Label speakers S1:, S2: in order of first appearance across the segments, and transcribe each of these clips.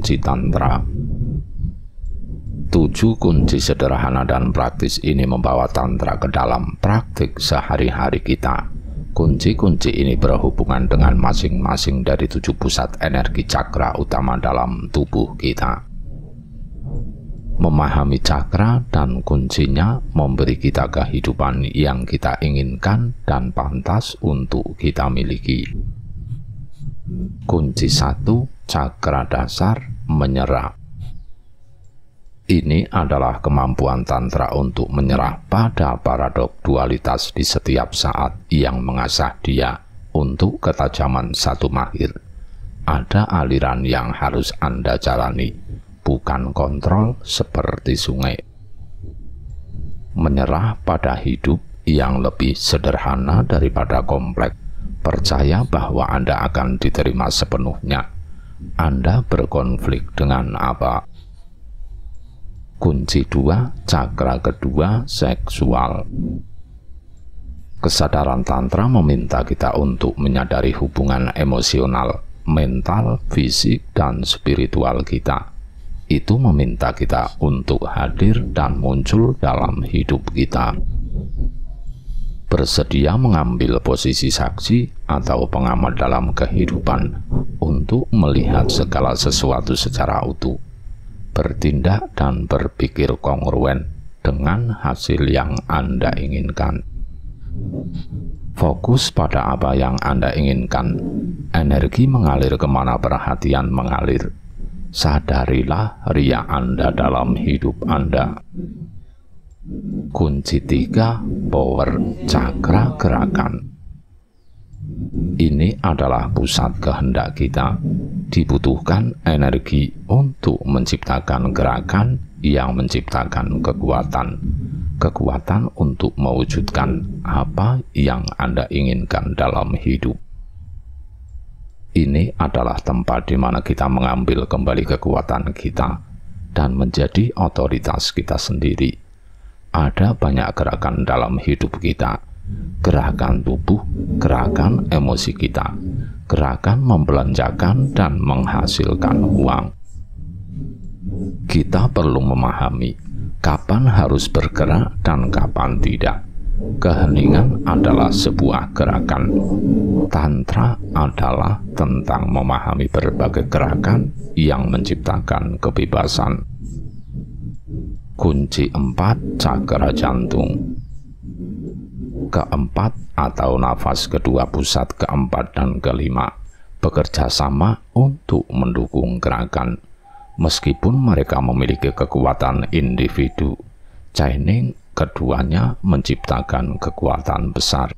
S1: kunci tantra. 7 kunci sederhana dan praktis ini membawa tantra ke dalam praktik sehari-hari kita. Kunci-kunci ini berhubungan dengan masing-masing dari 7 pusat energi cakra utama dalam tubuh kita. Memahami cakra dan kuncinya memberi kita kehidupan yang kita inginkan dan pantas untuk kita miliki. Kunci 1, cakra dasar, menyerah. Ini adalah kemampuan tantra untuk menyerah pada paradok dualitas di setiap saat yang mengasah dia untuk ketajaman satu mahir. Ada aliran yang harus Anda jalani, bukan kontrol seperti sungai. Menyerah pada hidup yang lebih sederhana daripada kompleks. Percaya bahwa Anda akan diterima sepenuhnya. Anda berkonflik dengan apa? Kunci 2, cakra kedua, seksual. Kesadaran tantra meminta kita untuk menyadari hubungan emosional, mental, fisik, dan spiritual kita. Itu meminta kita untuk hadir dan muncul dalam hidup kita. Bersedia mengambil posisi saksi atau pengamat dalam kehidupan untuk melihat segala sesuatu secara utuh. Bertindak dan berpikir kongruen dengan hasil yang Anda inginkan. Fokus pada apa yang Anda inginkan. Energi mengalir kemana perhatian mengalir. Sadarilah ria Anda dalam hidup Anda. Kunci 3, power, cakra gerakan. Ini adalah pusat kehendak kita. Dibutuhkan energi untuk menciptakan gerakan yang menciptakan kekuatan. Kekuatan untuk mewujudkan apa yang Anda inginkan dalam hidup. Ini adalah tempat di mana kita mengambil kembali kekuatan kita dan menjadi otoritas kita sendiri. Ada banyak gerakan dalam hidup kita. Gerakan tubuh, gerakan emosi kita, gerakan membelanjakan dan menghasilkan uang. Kita perlu memahami kapan harus bergerak dan kapan tidak. Keheningan adalah sebuah gerakan. Tantra adalah tentang memahami berbagai gerakan yang menciptakan kebebasan. Kunci 4, cakra jantung. Keempat atau nafas kedua pusat keempat dan kelima bekerja sama untuk mendukung gerakan. Meskipun mereka memiliki kekuatan individu, Chaining keduanya menciptakan kekuatan besar.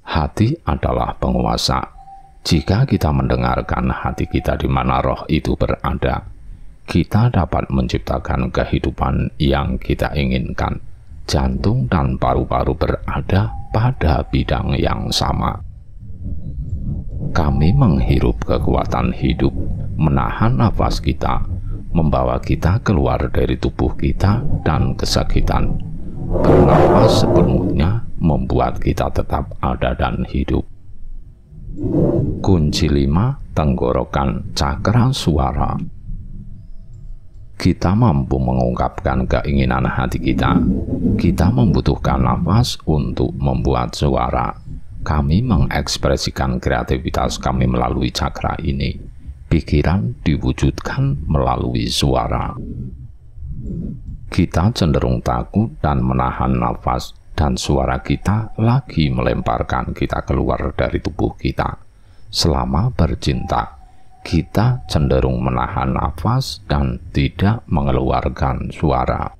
S1: Hati adalah penguasa. Jika kita mendengarkan hati kita di mana roh itu berada, kita dapat menciptakan kehidupan yang kita inginkan. Jantung dan paru-paru berada pada bidang yang sama. Kami menghirup kekuatan hidup, menahan nafas kita, membawa kita keluar dari tubuh kita dan kesakitan. Bernafas sepenuhnya membuat kita tetap ada dan hidup. Kunci 5, tenggorokan, cakra suara. Kita mampu mengungkapkan keinginan hati kita. Kita membutuhkan nafas untuk membuat suara. Kami mengekspresikan kreativitas kami melalui cakra ini. Pikiran diwujudkan melalui suara. Kita cenderung takut dan menahan nafas, dan suara kita lagi melemparkan kita keluar dari tubuh kita. Selama bercinta, kita cenderung menahan nafas dan tidak mengeluarkan suara.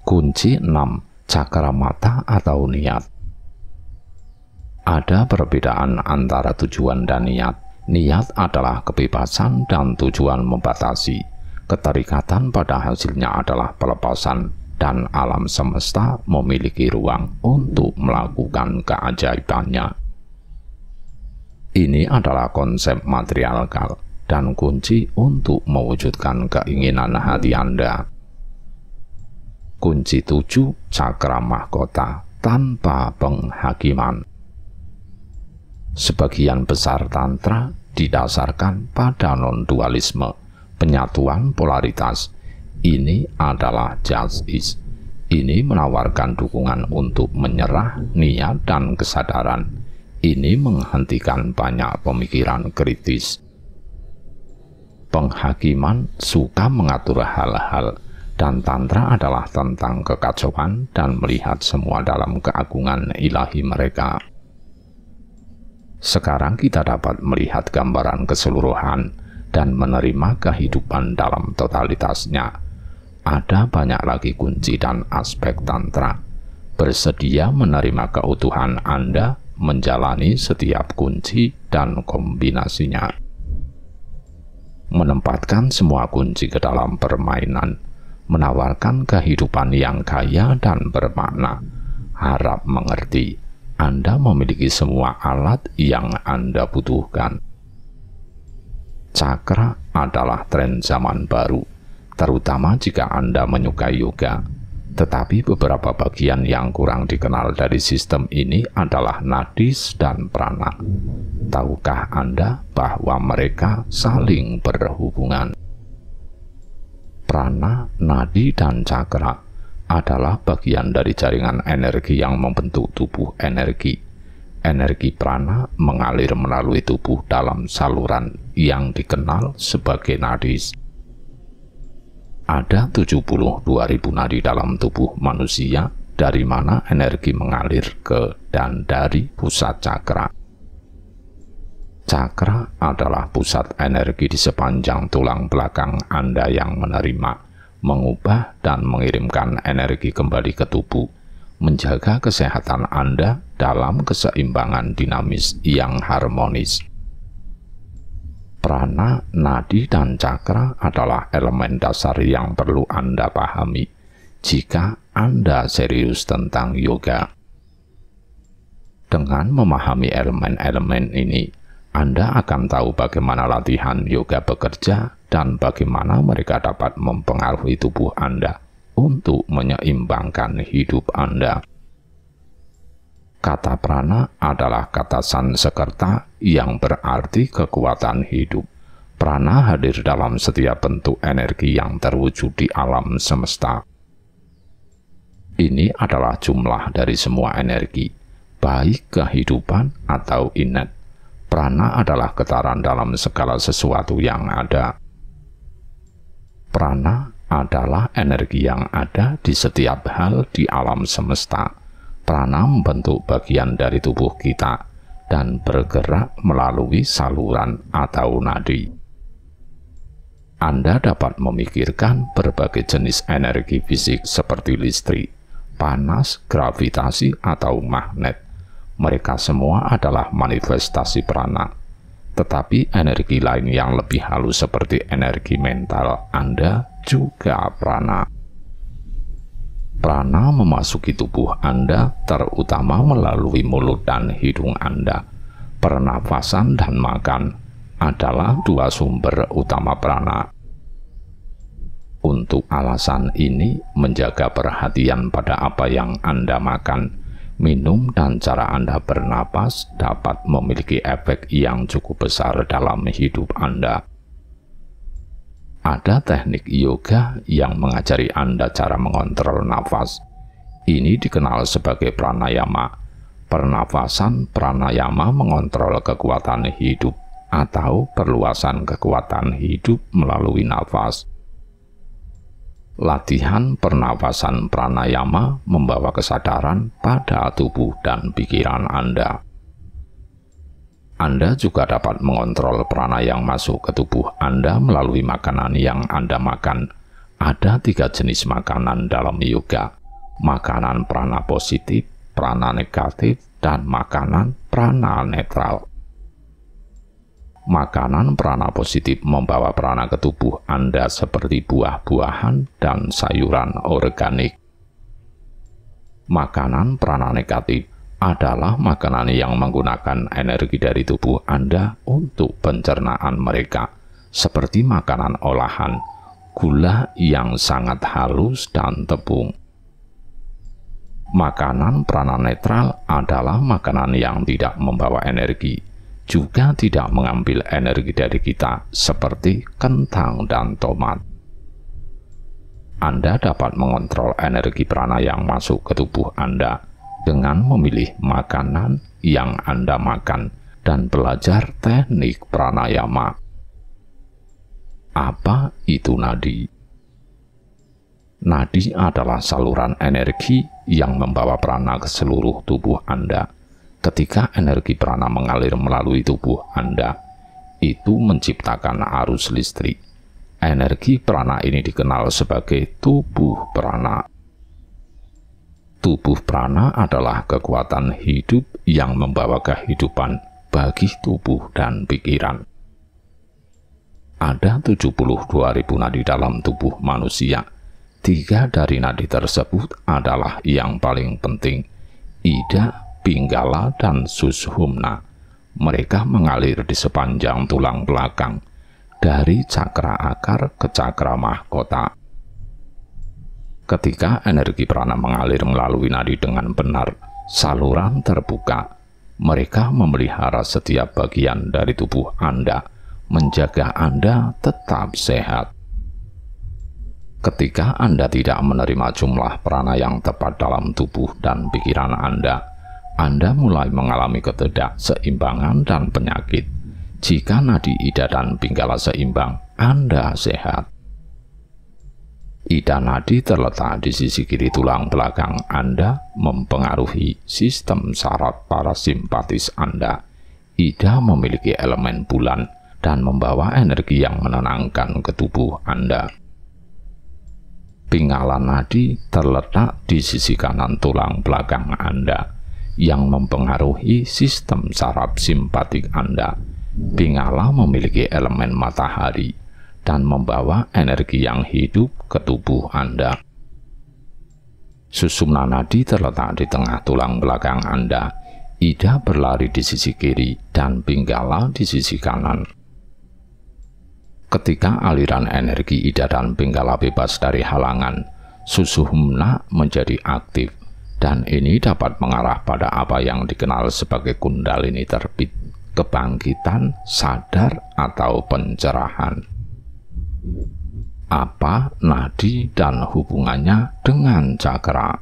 S1: Kunci 6, cakra mata atau niat. Ada perbedaan antara tujuan dan niat. Niat adalah kebebasan dan tujuan membatasi. Keterikatan pada hasilnya adalah pelepasan, dan alam semesta memiliki ruang untuk melakukan keajaibannya. Ini adalah konsep material kal dan kunci untuk mewujudkan keinginan hati Anda. Kunci 7, cakra mahkota, tanpa penghakiman. Sebagian besar tantra didasarkan pada non-dualisme, penyatuan polaritas. Ini adalah just is. Ini menawarkan dukungan untuk menyerah, niat, dan kesadaran. Ini menghentikan banyak pemikiran kritis. Penghakiman suka mengatur hal-hal, dan tantra adalah tentang kekacauan dan melihat semua dalam keagungan ilahi mereka. Sekarang kita dapat melihat gambaran keseluruhan dan menerima kehidupan dalam totalitasnya. Ada banyak lagi kunci dan aspek tantra. Bersedia menerima keutuhan Anda, menjalani setiap kunci dan kombinasinya. Menempatkan semua kunci ke dalam permainan, menawarkan kehidupan yang kaya dan bermakna. Harap mengerti, Anda memiliki semua alat yang Anda butuhkan. Cakra adalah tren zaman baru, terutama jika Anda menyukai yoga. Tetapi beberapa bagian yang kurang dikenal dari sistem ini adalah nadis dan prana. Tahukah Anda bahwa mereka saling berhubungan? Prana, nadi, dan cakra adalah bagian dari jaringan energi yang membentuk tubuh energi. Energi prana mengalir melalui tubuh dalam saluran yang dikenal sebagai nadis. Ada 72.000 nadi dalam tubuh manusia, dari mana energi mengalir ke dan dari pusat cakra. Cakra adalah pusat energi di sepanjang tulang belakang Anda yang menerima, mengubah dan mengirimkan energi kembali ke tubuh, menjaga kesehatan Anda dalam keseimbangan dinamis yang harmonis. Prana, nadi, dan cakra adalah elemen dasar yang perlu Anda pahami jika Anda serius tentang yoga. Dengan memahami elemen-elemen ini, Anda akan tahu bagaimana latihan yoga bekerja dan bagaimana mereka dapat mempengaruhi tubuh Anda untuk menyeimbangkan hidup Anda. Kata prana adalah kata Sanskerta yang berarti kekuatan hidup. Prana hadir dalam setiap bentuk energi yang terwujud di alam semesta. Ini adalah jumlah dari semua energi, baik kehidupan atau innate. Prana adalah getaran dalam segala sesuatu yang ada. Prana adalah energi yang ada di setiap hal di alam semesta. Prana membentuk bagian dari tubuh kita dan bergerak melalui saluran atau nadi. Anda dapat memikirkan berbagai jenis energi fisik seperti listrik, panas, gravitasi, atau magnet. Mereka semua adalah manifestasi prana. Tetapi energi lain yang lebih halus seperti energi mental Anda juga prana. Prana memasuki tubuh Anda terutama melalui mulut dan hidung Anda. Pernafasan dan makan adalah dua sumber utama prana. Untuk alasan ini, menjaga perhatian pada apa yang Anda makan, minum, dan cara Anda bernapas dapat memiliki efek yang cukup besar dalam hidup Anda. Ada teknik yoga yang mengajari Anda cara mengontrol nafas. Ini dikenal sebagai pranayama. Pernafasan pranayama mengontrol kekuatan hidup atau perluasan kekuatan hidup melalui nafas. Latihan pernafasan pranayama membawa kesadaran pada tubuh dan pikiran Anda. Anda juga dapat mengontrol prana yang masuk ke tubuh Anda melalui makanan yang Anda makan. Ada 3 jenis makanan dalam yoga: makanan prana positif, prana negatif, dan makanan prana netral. Makanan prana positif membawa prana ke tubuh Anda seperti buah-buahan dan sayuran organik. Makanan prana negatif adalah makanan yang menggunakan energi dari tubuh Anda untuk pencernaan mereka, seperti makanan olahan, gula yang sangat halus, dan tepung. Makanan prana netral adalah makanan yang tidak membawa energi, juga tidak mengambil energi dari kita seperti kentang dan tomat. Anda dapat mengontrol energi prana yang masuk ke tubuh Anda dengan memilih makanan yang Anda makan dan belajar teknik pranayama. Apa itu nadi? Nadi adalah saluran energi yang membawa prana ke seluruh tubuh Anda. Ketika energi prana mengalir melalui tubuh Anda, itu menciptakan arus listrik. Energi prana ini dikenal sebagai tubuh prana. Tubuh prana adalah kekuatan hidup yang membawa kehidupan bagi tubuh dan pikiran. Ada 72.000 nadi dalam tubuh manusia. 3 dari nadi tersebut adalah yang paling penting, Ida, Pinggala, dan Sushumna. Mereka mengalir di sepanjang tulang belakang, dari cakra akar ke cakra mahkota. Ketika energi prana mengalir melalui nadi dengan benar, saluran terbuka. Mereka memelihara setiap bagian dari tubuh Anda, menjaga Anda tetap sehat. Ketika Anda tidak menerima jumlah prana yang tepat dalam tubuh dan pikiran Anda mulai mengalami ketidakseimbangan dan penyakit. Jika nadi Ida dan Pinggala seimbang, Anda sehat. Ida nadi terletak di sisi kiri tulang belakang Anda, mempengaruhi sistem saraf parasimpatis Anda. Ida memiliki elemen bulan dan membawa energi yang menenangkan ke tubuh Anda. Pinggala nadi terletak di sisi kanan tulang belakang Anda, yang mempengaruhi sistem saraf simpatik Anda. Pinggala memiliki elemen matahari dan membawa energi yang hidup ke tubuh Anda. Sushumna nadi terletak di tengah tulang belakang Anda. Ida berlari di sisi kiri dan Pinggala di sisi kanan. Ketika aliran energi Ida dan Pinggala bebas dari halangan, Sushumna menjadi aktif, dan ini dapat mengarah pada apa yang dikenal sebagai kundalini terbit, kebangkitan, sadar, atau pencerahan. Apa nadi dan hubungannya dengan cakra?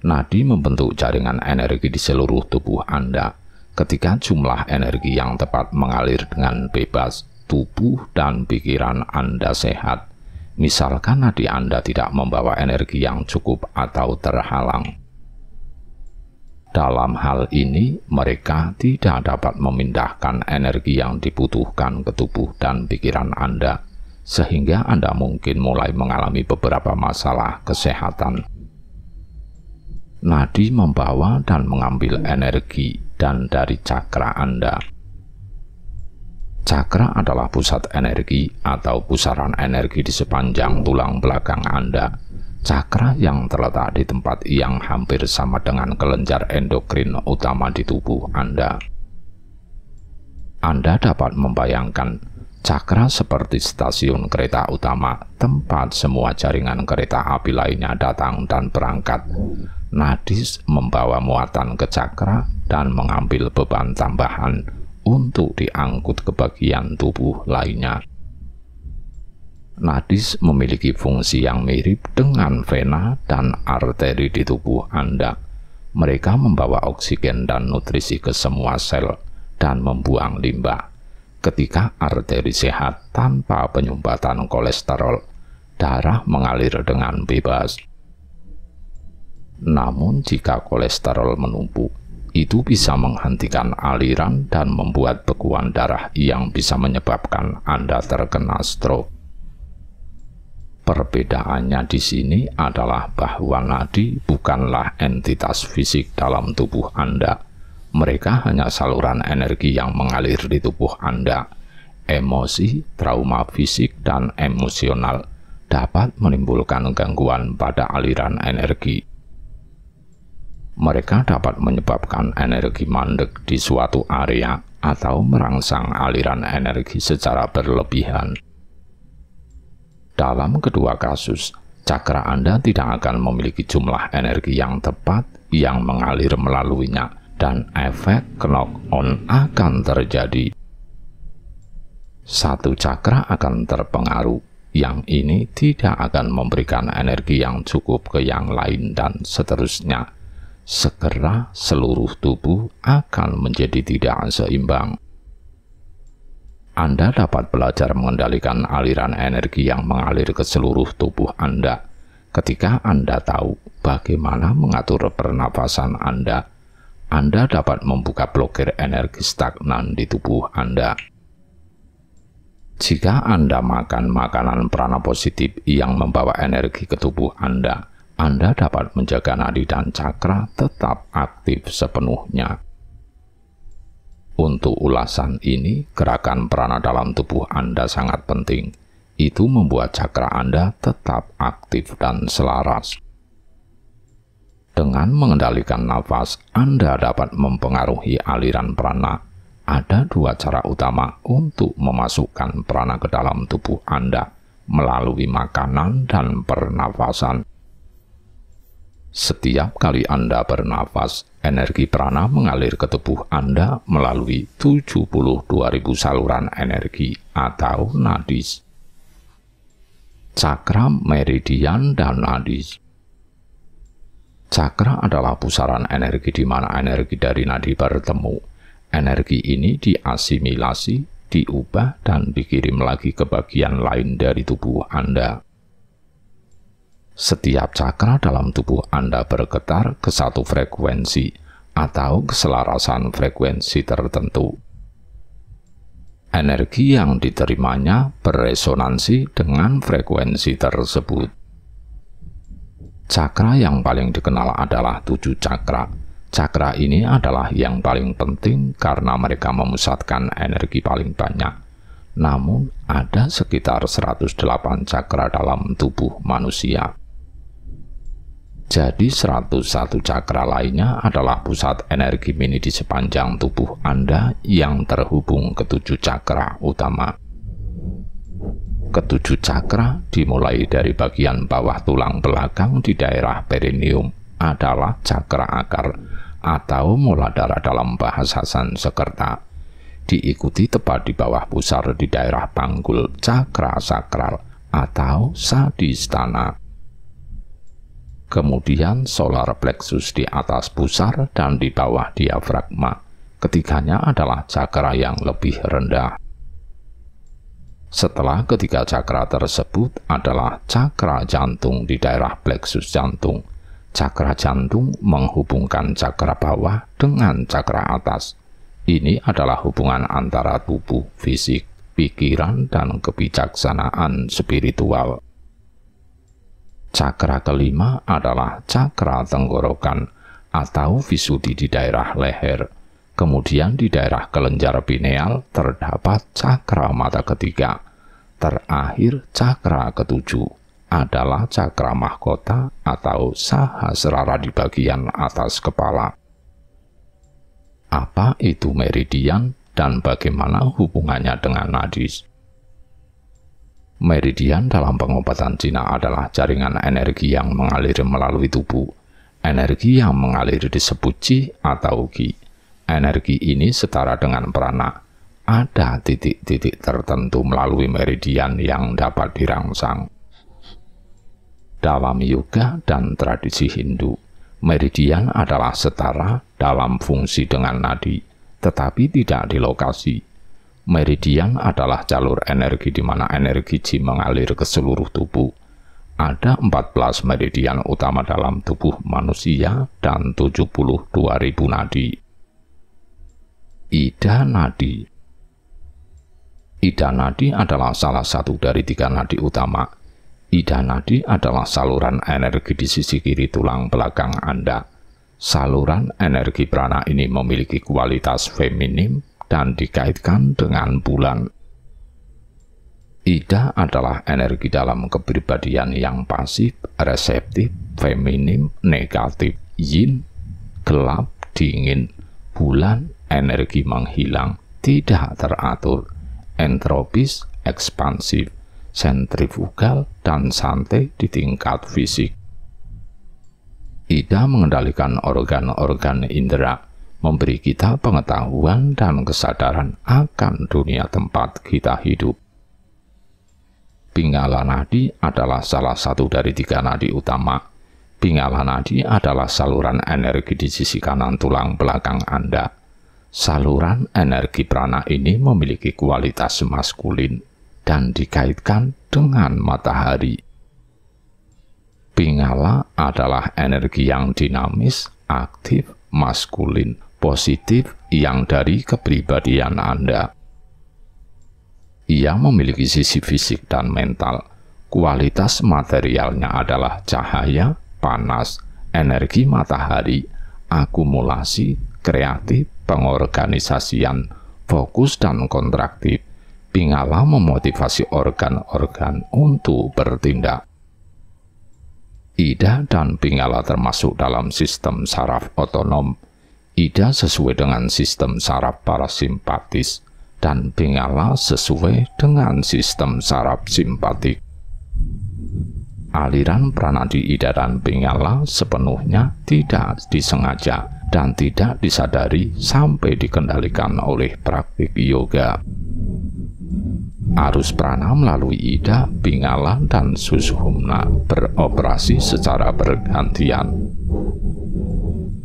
S1: Nadi membentuk jaringan energi di seluruh tubuh Anda. Ketika jumlah energi yang tepat mengalir dengan bebas, tubuh dan pikiran Anda sehat. Misalkan nadi Anda tidak membawa energi yang cukup atau terhalang. Dalam hal ini, mereka tidak dapat memindahkan energi yang dibutuhkan ke tubuh dan pikiran Anda, sehingga Anda mungkin mulai mengalami beberapa masalah kesehatan. Nadi membawa dan mengambil energi dan dari cakra Anda. Cakra adalah pusat energi atau pusaran energi di sepanjang tulang belakang Anda. Cakra yang terletak di tempat yang hampir sama dengan kelenjar endokrin utama di tubuh Anda. Anda dapat membayangkan cakra seperti stasiun kereta utama, tempat semua jaringan kereta api lainnya datang dan berangkat. Nadi membawa muatan ke cakra dan mengambil beban tambahan untuk diangkut ke bagian tubuh lainnya. Nadi memiliki fungsi yang mirip dengan vena dan arteri di tubuh Anda. Mereka membawa oksigen dan nutrisi ke semua sel dan membuang limbah. Ketika arteri sehat tanpa penyumbatan kolesterol, darah mengalir dengan bebas. Namun jika kolesterol menumpuk, itu bisa menghentikan aliran dan membuat bekuan darah yang bisa menyebabkan Anda terkena stroke. Perbedaannya di sini adalah bahwa nadi bukanlah entitas fisik dalam tubuh Anda. Mereka hanya saluran energi yang mengalir di tubuh Anda. Emosi, trauma fisik, dan emosional dapat menimbulkan gangguan pada aliran energi. Mereka dapat menyebabkan energi mandek di suatu area atau merangsang aliran energi secara berlebihan. Dalam kedua kasus, cakra Anda tidak akan memiliki jumlah energi yang tepat yang mengalir melaluinya dan efek knock-on akan terjadi. Satu cakra akan terpengaruh, yang ini tidak akan memberikan energi yang cukup ke yang lain dan seterusnya. Segera seluruh tubuh akan menjadi tidak seimbang. Anda dapat belajar mengendalikan aliran energi yang mengalir ke seluruh tubuh Anda ketika Anda tahu bagaimana mengatur pernafasan Anda. Anda dapat membuka blokir energi stagnan di tubuh Anda. Jika Anda makan makanan prana positif yang membawa energi ke tubuh Anda dapat menjaga nadi dan cakra tetap aktif sepenuhnya. Untuk ulasan ini, gerakan prana dalam tubuh Anda sangat penting. Itu membuat cakra Anda tetap aktif dan selaras. Dengan mengendalikan nafas, Anda dapat mempengaruhi aliran prana. Ada dua cara utama untuk memasukkan prana ke dalam tubuh Anda, melalui makanan dan pernafasan. Setiap kali Anda bernafas, energi prana mengalir ke tubuh Anda melalui 72.000 saluran energi atau nadis. Cakra, meridian, dan nadis. Cakra adalah pusaran energi di mana energi dari nadi bertemu. Energi ini diasimilasi, diubah, dan dikirim lagi ke bagian lain dari tubuh Anda. Setiap cakra dalam tubuh Anda bergetar ke satu frekuensi atau keselarasan frekuensi tertentu. Energi yang diterimanya beresonansi dengan frekuensi tersebut. Cakra yang paling dikenal adalah 7 cakra. Cakra ini adalah yang paling penting karena mereka memusatkan energi paling banyak. Namun, ada sekitar 108 cakra dalam tubuh manusia. Jadi 101 cakra lainnya adalah pusat energi mini di sepanjang tubuh Anda yang terhubung ke 7 cakra utama. Ketujuh cakra dimulai dari bagian bawah tulang belakang di daerah perineum adalah cakra akar atau muladhara dalam bahasa Sanskerta. Diikuti tepat di bawah pusar di daerah panggul cakra sakral atau sadistana. Kemudian solar plexus di atas pusar dan di bawah diafragma. Ketiganya adalah cakra yang lebih rendah. Setelah ketiga cakra tersebut adalah cakra jantung di daerah plexus jantung. Cakra jantung menghubungkan cakra bawah dengan cakra atas. Ini adalah hubungan antara tubuh, fisik, pikiran, dan kebijaksanaan spiritual. Cakra kelima adalah cakra tenggorokan atau visudi di daerah leher. Kemudian di daerah kelenjar pineal terdapat cakra mata ketiga. Terakhir, cakra ketujuh adalah cakra mahkota atau sahasrara di bagian atas kepala. Apa itu meridian dan bagaimana hubungannya dengan nadis? Meridian dalam pengobatan Cina adalah jaringan energi yang mengalir melalui tubuh. Energi yang mengalir disebut Qi atau Qi. Energi ini setara dengan prana. Ada titik-titik tertentu melalui meridian yang dapat dirangsang. Dalam yoga dan tradisi Hindu, meridian adalah setara dalam fungsi dengan nadi, tetapi tidak di lokasi. Meridian adalah jalur energi di mana energi Qi mengalir ke seluruh tubuh. Ada 14 meridian utama dalam tubuh manusia dan 72.000 nadi. Ida nadi. Ida nadi adalah salah satu dari 3 nadi utama. Ida nadi adalah saluran energi di sisi kiri tulang belakang Anda. Saluran energi prana ini memiliki kualitas feminim dan dikaitkan dengan bulan. Ida adalah energi dalam kepribadian yang pasif, reseptif, feminim, negatif, yin, gelap, dingin, bulan, energi menghilang, tidak teratur, entropis, ekspansif, sentrifugal, dan santai di tingkat fisik. Ida mengendalikan organ-organ indera, memberi kita pengetahuan dan kesadaran akan dunia tempat kita hidup. Pingala nadi adalah salah satu dari 3 nadi utama. Pingala nadi adalah saluran energi di sisi kanan tulang belakang Anda. Saluran energi prana ini memiliki kualitas maskulin dan dikaitkan dengan matahari. Pingala adalah energi yang dinamis, aktif, maskulin, positif yang dari kepribadian Anda. Ia memiliki sisi fisik dan mental. Kualitas materialnya adalah cahaya, panas, energi matahari, akumulasi, kreatif, pengorganisasian, fokus dan kontraktif. Pingala memotivasi organ-organ untuk bertindak. Ida dan Pingala termasuk dalam sistem saraf otonom. Ida sesuai dengan sistem saraf parasimpatis dan Pingala sesuai dengan sistem saraf simpatik. Aliran pranadi Ida dan Pingala sepenuhnya tidak disengaja dan tidak disadari sampai dikendalikan oleh praktik yoga. Arus prana melalui Ida, Pingala, dan Sushumna beroperasi secara bergantian.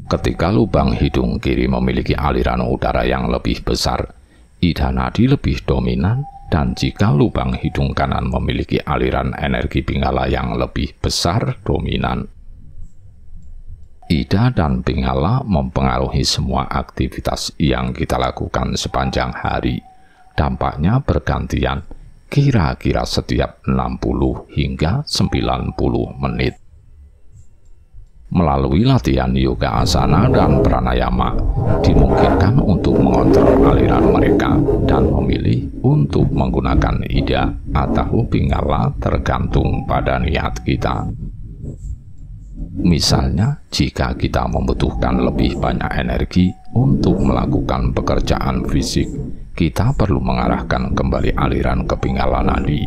S1: Ketika lubang hidung kiri memiliki aliran udara yang lebih besar, Ida nadi lebih dominan, dan jika lubang hidung kanan memiliki aliran energi Pingala yang lebih besar dominan. Ida dan Pingala mempengaruhi semua aktivitas yang kita lakukan sepanjang hari. Dampaknya bergantian, kira-kira setiap 60 hingga 90 menit. Melalui latihan yoga asana dan pranayama, dimungkinkan untuk mengontrol aliran mereka dan memilih untuk menggunakan Ida atau Pingala tergantung pada niat kita. Misalnya, jika kita membutuhkan lebih banyak energi untuk melakukan pekerjaan fisik, kita perlu mengarahkan kembali aliran ke Pingala nadi.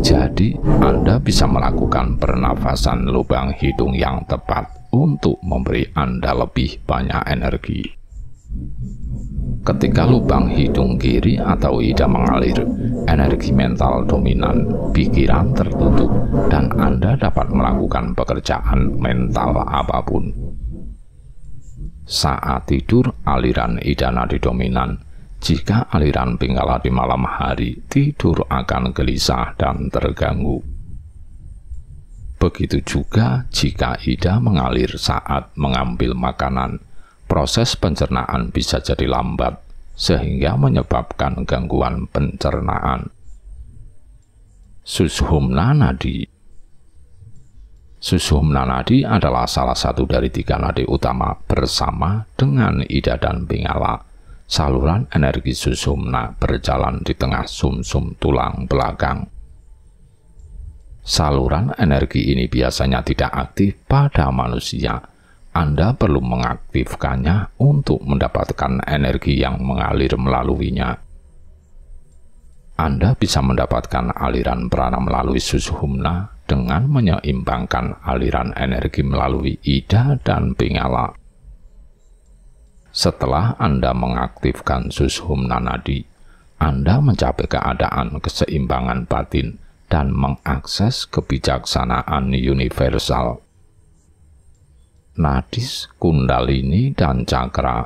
S1: Jadi, Anda bisa melakukan pernafasan lubang hidung yang tepat untuk memberi Anda lebih banyak energi. Ketika lubang hidung kiri atau Ida mengalir, energi mental dominan, pikiran tertutup, dan Anda dapat melakukan pekerjaan mental apapun. Saat tidur, aliran Ida nadi dominan. Jika aliran Pingala di malam hari, tidur akan gelisah dan terganggu. Begitu juga jika Ida mengalir saat mengambil makanan, proses pencernaan bisa jadi lambat, sehingga menyebabkan gangguan pencernaan. Sushumna nadi. Sushumna nadi adalah salah satu dari 3 nadi utama bersama dengan Ida dan Pingala. Saluran energi Sushumna berjalan di tengah sumsum tulang belakang. Saluran energi ini biasanya tidak aktif pada manusia. Anda perlu mengaktifkannya untuk mendapatkan energi yang mengalir melaluinya. Anda bisa mendapatkan aliran prana melalui Sushumna dengan menyeimbangkan aliran energi melalui Ida dan Pingala. Setelah Anda mengaktifkan Sushumna nadi, Anda mencapai keadaan keseimbangan batin dan mengakses kebijaksanaan universal. Nadis, Kundalini, dan Cakra.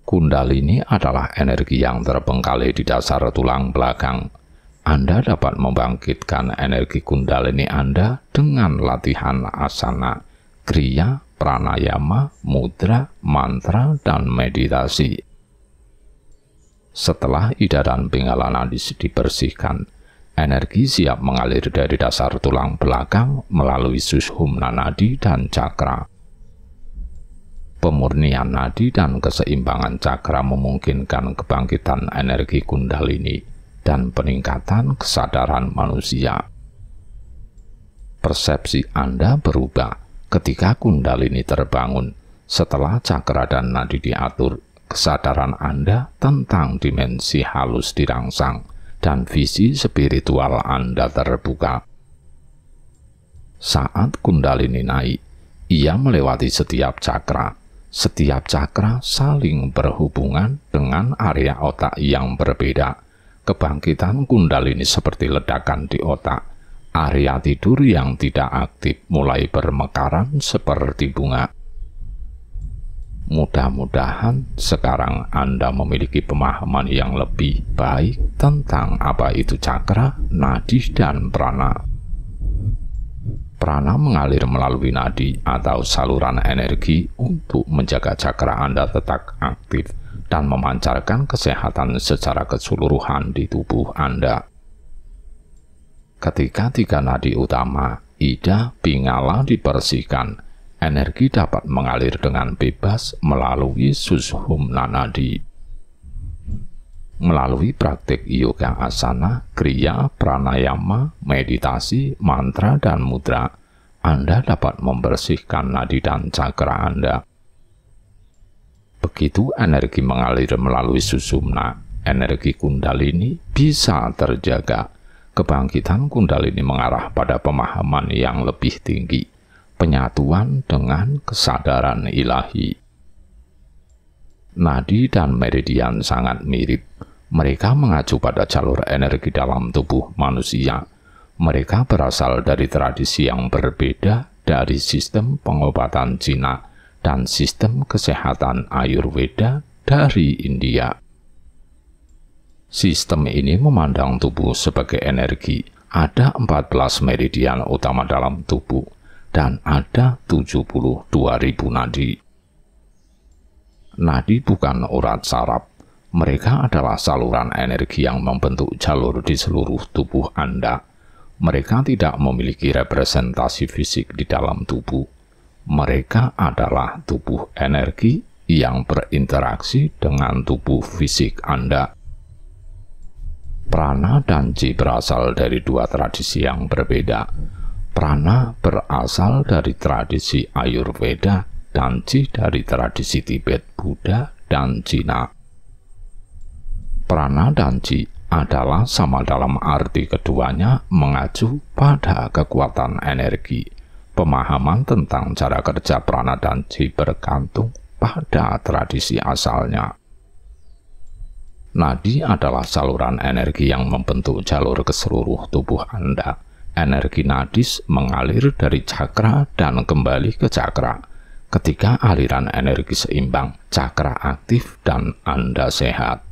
S1: Kundalini adalah energi yang terbengkalai di dasar tulang belakang. Anda dapat membangkitkan energi Kundalini Anda dengan latihan asana, kriya, pranayama, mudra, mantra, dan meditasi. Setelah Ida dan Pingala nadi dibersihkan, energi siap mengalir dari dasar tulang belakang melalui Sushumna nadi dan cakra. Pemurnian nadi dan keseimbangan cakra memungkinkan kebangkitan energi Kundalini dan peningkatan kesadaran manusia. Persepsi Anda berubah ketika Kundalini terbangun. Setelah cakra dan nadi diatur, kesadaran Anda tentang dimensi halus dirangsang dan visi spiritual Anda terbuka. Saat Kundalini naik, Ia melewati setiap cakra. Setiap cakra saling berhubungan dengan area otak yang berbeda. Kebangkitan Kundalini seperti ledakan di otak. Area tidur yang tidak aktif mulai bermekaran seperti bunga. Mudah-mudahan sekarang Anda memiliki pemahaman yang lebih baik tentang apa itu cakra, nadi, dan prana. Prana mengalir melalui nadi atau saluran energi untuk menjaga cakra Anda tetap aktif dan memancarkan kesehatan secara keseluruhan di tubuh Anda. Ketika tiga nadi utama, Ida, Pingala dibersihkan, energi dapat mengalir dengan bebas melalui Sushumna nadi. Melalui praktik yoga asana, kriya, pranayama, meditasi, mantra, dan mudra, Anda dapat membersihkan nadi dan cakra Anda. Begitu energi mengalir melalui Sushumna, energi Kundalini bisa terjaga. Kebangkitan Kundalini mengarah pada pemahaman yang lebih tinggi, penyatuan dengan kesadaran ilahi. Nadi dan meridian sangat mirip. Mereka mengacu pada jalur energi dalam tubuh manusia. Mereka berasal dari tradisi yang berbeda dari sistem pengobatan Cina dan sistem kesehatan Ayurveda dari India. Sistem ini memandang tubuh sebagai energi. Ada 14 meridian utama dalam tubuh dan ada 72.000 nadi. Nadi bukan urat saraf. Mereka adalah saluran energi yang membentuk jalur di seluruh tubuh Anda. Mereka tidak memiliki representasi fisik di dalam tubuh. Mereka adalah tubuh energi yang berinteraksi dengan tubuh fisik Anda. Prana dan Chi berasal dari dua tradisi yang berbeda. Prana berasal dari tradisi Ayurveda dan Chi dari tradisi Tibet, Buddha, dan Cina. Prana dan Chi adalah sama dalam arti keduanya mengacu pada kekuatan energi. Pemahaman tentang cara kerja prana dan Chi bergantung pada tradisi asalnya. Nadi adalah saluran energi yang membentuk jalur ke seluruh tubuh Anda. Energi nadis mengalir dari cakra dan kembali ke cakra. Ketika aliran energi seimbang, cakra aktif dan Anda sehat.